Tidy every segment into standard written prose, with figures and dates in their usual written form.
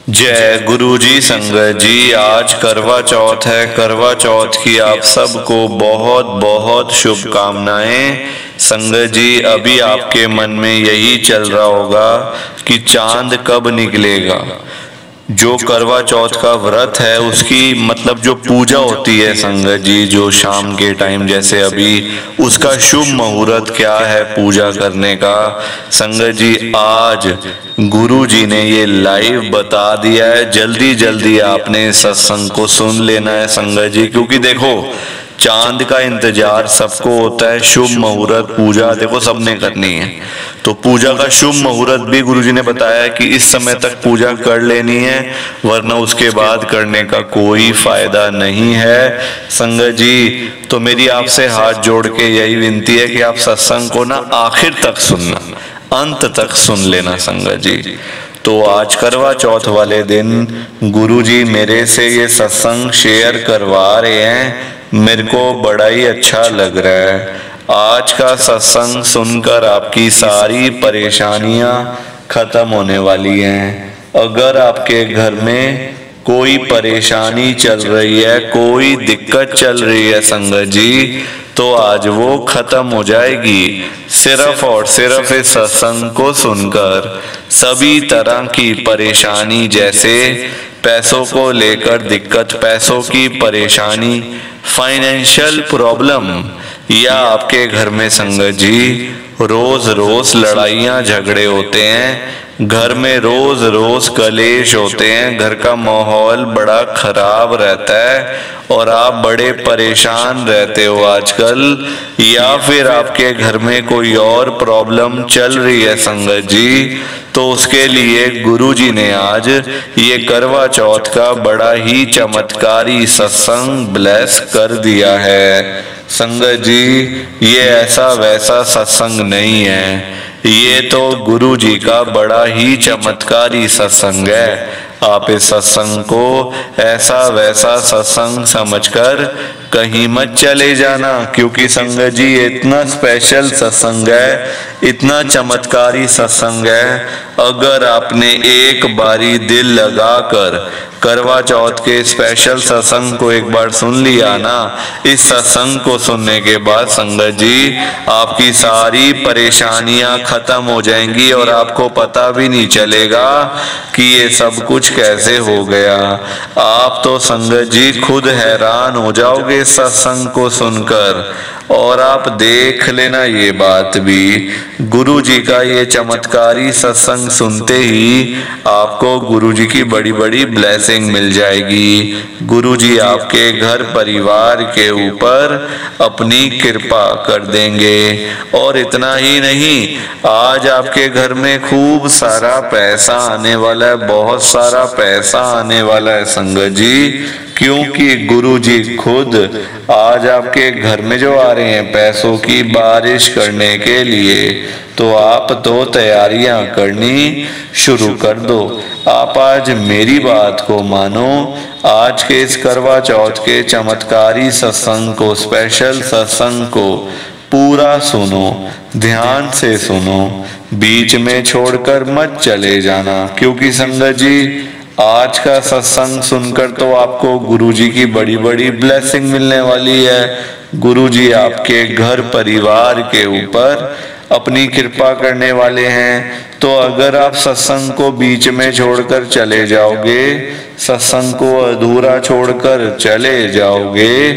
जय गुरु जी। संगत जी, आज करवा चौथ है। करवा चौथ की आप सबको बहुत बहुत शुभकामनाएं। संगत जी, अभी आपके मन में यही चल रहा होगा कि चांद कब निकलेगा। जो करवा चौथ का व्रत है उसकी मतलब जो पूजा होती है संगत जी, जो शाम के टाइम जैसे अभी, उसका शुभ मुहूर्त क्या है पूजा करने का। संगत जी, आज गुरु जी ने ये लाइव बता दिया है। जल्दी जल्दी आपने सत्संग को सुन लेना है संगत जी, क्योंकि देखो चांद का इंतजार सबको होता है। शुभ मुहूर्त पूजा देखो सबने करनी है, तो पूजा का शुभ मुहूर्त भी गुरुजी ने बताया कि इस समय तक पूजा कर लेनी है, वरना उसके बाद करने का कोई फायदा नहीं है। संगत जी, तो मेरी आपसे हाथ जोड़ के यही विनती है कि आप सत्संग को ना आखिर तक सुनना, अंत तक सुन लेना संगत जी। तो आज करवा चौथ वाले दिन गुरुजी मेरे से ये सत्संग शेयर करवा रहे हैं। मेरे को बड़ा ही अच्छा लग रहा है। आज का सत्संग सुनकर आपकी सारी परेशानियां खत्म होने वाली हैं। अगर आपके घर में कोई परेशानी चल रही है, कोई दिक्कत चल रही है संगत जी, तो आज वो खत्म हो जाएगी सिर्फ और सिर्फ इस सत्संग को सुनकर। सभी तरह की परेशानी, जैसे पैसों को लेकर दिक्कत, पैसों की परेशानी, फाइनेंशियल प्रॉब्लम, या आपके घर में संगत जी रोज रोज लड़ाइयाँ झगड़े होते हैं, घर में रोज रोज कलेश होते हैं, घर का माहौल बड़ा खराब रहता है और आप बड़े परेशान रहते हो आजकल, या फिर आपके घर में कोई और प्रॉब्लम चल रही है संगत जी, तो उसके लिए गुरुजी ने आज ये करवा चौथ का बड़ा ही चमत्कारी सत्संग ब्लेस कर दिया है। संगत जी, ये ऐसा वैसा सत्संग नहीं है, ये तो गुरु जी का बड़ा ही चमत्कारी सत्संग है। आप इस सत्संग को ऐसा वैसा सत्संग समझकर कहीं मत चले जाना, क्योंकि संगत जी ये इतना स्पेशल सत्संग है, इतना चमत्कारी सत्संग है। अगर आपने एक बारी दिल लगाकर करवा चौथ के स्पेशल सत्संग को एक बार सुन लिया ना, इस सत्संग को सुनने के बाद संगत जी आपकी सारी परेशानियां खत्म हो जाएंगी और आपको पता भी नहीं चलेगा कि ये सब कुछ कैसे हो गया। आप तो संगत जी खुद हैरान हो जाओगे सत्संग को सुनकर। और आप देख लेना ये बात भी, गुरु जी का ये चमत्कारी सत्संग सुनते ही आपको गुरु जी की बड़ी बड़ी ब्लेसिंग मिल जाएगी। गुरु जी आपके घर परिवार के ऊपर अपनी कृपा कर देंगे। और इतना ही नहीं, आज आपके घर में खूब सारा पैसा आने वाला है, बहुत सारा पैसा आने वाला है संगत जी, क्योंकि गुरु जी खुद आज आपके घर में जो आ रहे हैं पैसों की बारिश करने के लिए। तो आप तो तैयारियां करनी शुरू कर दो। आप आज मेरी बात को मानो, आज के इस करवा चौथ के चमत्कारी सत्संग को, स्पेशल सत्संग को पूरा सुनो, ध्यान से सुनो, बीच में छोड़कर मत चले जाना, क्योंकि संगत जी आज का सत्संग सुनकर तो आपको गुरुजी की बड़ी बड़ी ब्लेसिंग मिलने वाली है। गुरुजी आपके घर परिवार के ऊपर अपनी कृपा करने वाले हैं। तो अगर आप सत्संग को बीच में छोड़कर चले जाओगे, सत्संग को अधूरा छोड़कर चले जाओगे,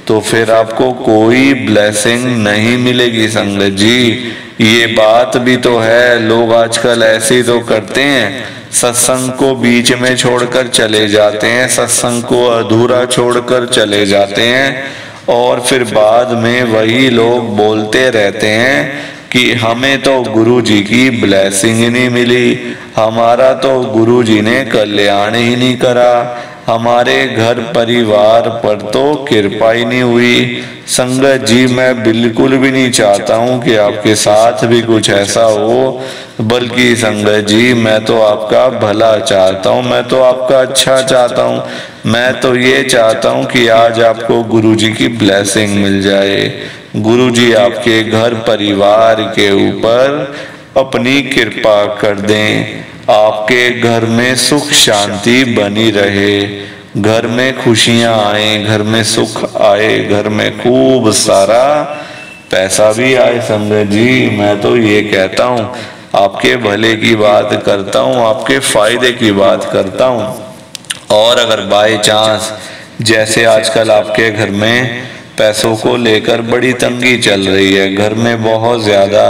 तो फिर आपको कोई ब्लेसिंग नहीं मिलेगी संगत जी। ये बात भी तो है, लोग आजकल ऐसे ही तो करते हैं, सत्संग को बीच में छोड़कर चले जाते हैं, सत्संग को अधूरा छोड़कर चले जाते हैं, और फिर बाद में वही लोग बोलते रहते हैं कि हमें तो गुरु जी की ब्लेसिंग ही नहीं मिली, हमारा तो गुरु जी ने कल्याण ही नहीं करा, हमारे घर परिवार पर तो कृपा ही नहीं हुई। संगत जी, मैं बिल्कुल भी नहीं चाहता हूँ कि आपके साथ भी कुछ ऐसा हो, बल्कि संगत जी मैं तो आपका भला चाहता हूँ, मैं तो आपका अच्छा चाहता हूँ। मैं तो ये चाहता हूँ कि आज आपको गुरु जी की ब्लेसिंग मिल जाए, गुरु जी आपके घर परिवार के ऊपर अपनी कृपा कर दें। आपके घर में सुख शांति बनी रहे, घर में खुशियां आए, घर में सुख आए, घर में खूब सारा पैसा भी आए। संगत जी मैं तो ये कहता हूँ, आपके भले की बात करता हूँ, आपके फायदे की बात करता हूँ। और अगर बाय चांस जैसे आजकल आपके घर में पैसों को लेकर बड़ी तंगी चल रही है, घर में बहुत ज़्यादा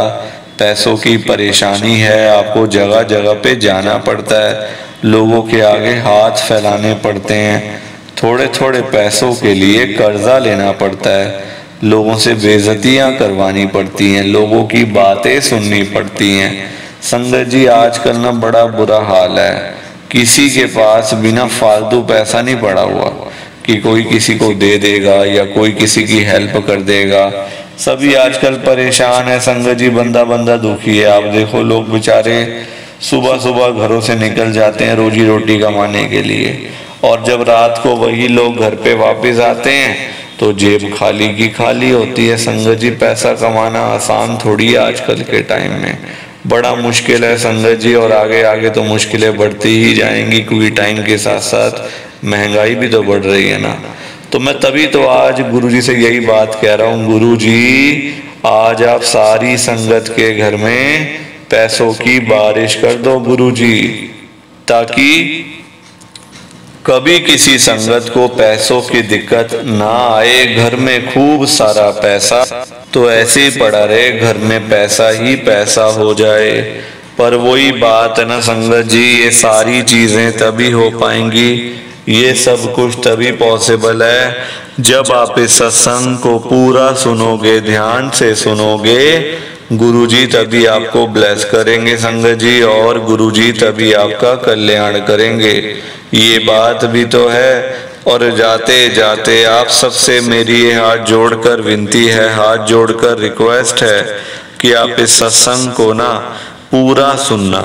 पैसों की परेशानी है, आपको जगह जगह पे जाना पड़ता है, लोगों के आगे हाथ फैलाने पड़ते हैं, थोड़े थोड़े पैसों के लिए कर्जा लेना पड़ता है, लोगों से बेइज्जतियां करवानी पड़ती हैं, लोगों की बातें सुननी पड़ती हैं। संगत जी आजकल ना बड़ा बुरा हाल है, किसी के पास बिना फालतू पैसा नहीं पड़ा हुआ कि कोई किसी को दे देगा या कोई किसी की हेल्प कर देगा। सभी आजकल परेशान है संगत जी, बंदा बंदा दुखी है। आप देखो लोग बेचारे सुबह सुबह घरों से निकल जाते हैं रोजी रोटी कमाने के लिए, और जब रात को वही लोग घर पे वापस आते हैं तो जेब खाली की खाली होती है। संगत जी पैसा कमाना आसान थोड़ी है आजकल के टाइम में, बड़ा मुश्किल है संगत जी, और आगे आगे तो मुश्किलें बढ़ती ही जाएंगी, क्योंकि टाइम के साथ साथ महंगाई भी तो बढ़ रही है ना। तो मैं तभी तो आज गुरुजी से यही बात कह रहा हूँ, गुरुजी आज आप सारी संगत के घर में पैसों की बारिश कर दो गुरुजी, ताकि कभी किसी संगत को पैसों की दिक्कत ना आए। घर में खूब सारा पैसा तो ऐसे ही पड़ा रहे, घर में पैसा ही पैसा हो जाए। पर वही बात है ना संगत जी, ये सारी चीजें तभी हो पाएंगी, ये सब कुछ तभी पॉसिबल है जब आप इस सत्संग को पूरा सुनोगे, ध्यान से सुनोगे। गुरुजी तभी आपको ब्लेस करेंगे संगत जी, और गुरुजी तभी आपका कल्याण करेंगे। ये बात भी तो है। और जाते जाते आप सबसे मेरी ये हाथ जोड़कर विनती है, हाथ जोड़कर रिक्वेस्ट है कि आप इस सत्संग को ना पूरा सुनना,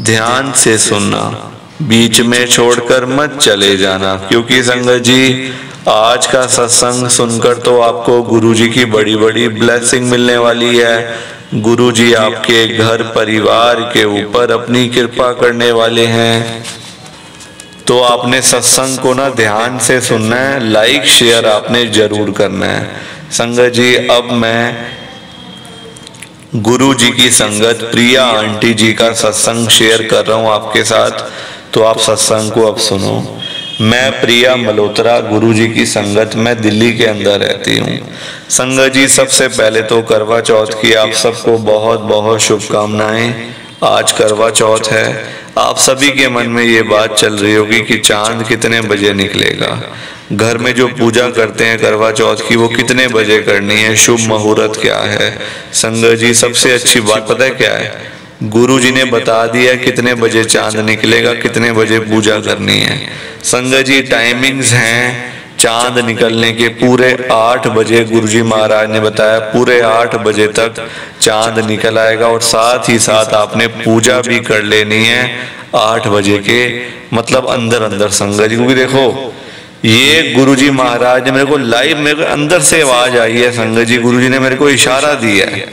ध्यान से सुनना, बीच में छोड़कर मत चले जाना। क्योंकि संगत जी आज का सत्संग सुनकर तो आपको गुरुजी की बड़ी बड़ी ब्लेसिंग मिलने वाली है। गुरुजी आपके घर परिवार के ऊपर अपनी कृपा करने वाले हैं। तो आपने सत्संग को ना ध्यान से सुनना है, लाइक शेयर आपने जरूर करना है। संगत जी अब मैं गुरु जी की संगत प्रिया आंटी जी का सत्संग शेयर कर रहा हूँ आपके साथ, तो आप सत्संग को अब सुनो। मैं प्रिया मल्होत्रा गुरु जी की संगत में दिल्ली के अंदर रहती हूँ। संगत जी सबसे पहले तो करवा चौथ की आप सबको बहुत बहुत शुभकामनाएं। आज करवा चौथ है, आप सभी के मन में ये बात चल रही होगी कि चांद कितने बजे निकलेगा, घर में जो पूजा करते हैं करवा चौथ की वो कितने बजे करनी है, शुभ मुहूर्त क्या है। संगत जी सबसे अच्छी बात पता है क्या है, गुरु जी ने बता दिया कितने बजे चांद निकलेगा, कितने बजे पूजा करनी है। संगत जी टाइमिंग्स हैं चांद निकलने के पूरे 8 बजे, गुरुजी महाराज ने बताया पूरे 8 बजे तक चांद निकल आएगा। और साथ ही साथ आपने पूजा भी कर लेनी है 8 बजे के मतलब अंदर अंदर संगत जी। क्योंकि देखो ये गुरुजी महाराज ने मेरे को लाइव, मेरे को अंदर से आवाज आई है संगत जी, गुरुजी ने मेरे को इशारा दिया है,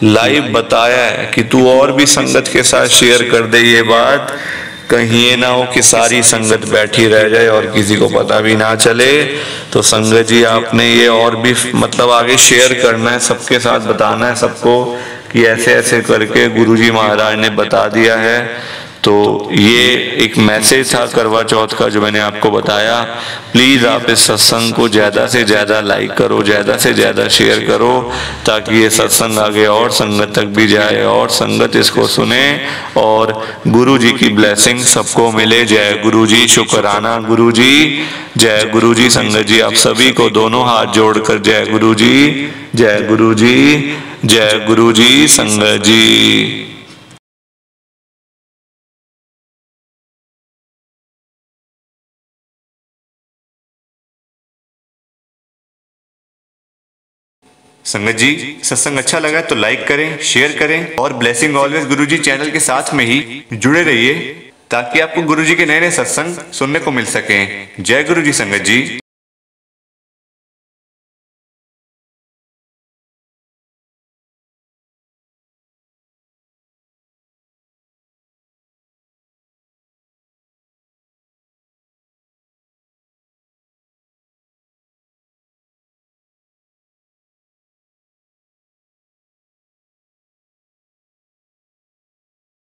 लाइव बताया है कि तू और भी संगत के साथ शेयर कर दे ये बात, कहीं ये ना हो कि सारी संगत बैठी रह जाए और किसी को पता भी ना चले। तो संगत जी आपने ये और भी मतलब आगे शेयर करना है, सबके साथ बताना है सबको कि ऐसे ऐसे करके गुरुजी महाराज ने बता दिया है। तो ये एक मैसेज था करवा चौथ का जो मैंने आपको बताया। प्लीज़ आप इस सत्संग को ज़्यादा से ज़्यादा लाइक करो, ज़्यादा से ज़्यादा शेयर करो, ताकि ये सत्संग आगे और संगत तक भी जाए और संगत इसको सुने और गुरु जी की ब्लेसिंग सबको मिले। जय गुरु जी, शुक्राना गुरु जी, जय गुरु जी। संगत जी आप सभी को दोनों हाथ जोड़कर जय गुरु जी, जय गुरु जी, जय गुरु जी। संगत जी संगत जी सत्संग अच्छा लगा तो लाइक करें, शेयर करें और ब्लेसिंग ऑलवेज गुरुजी चैनल के साथ में ही जुड़े रहिए ताकि आपको गुरुजी के नए नए सत्संग सुनने को मिल सकें। जय गुरु जी संगत जी।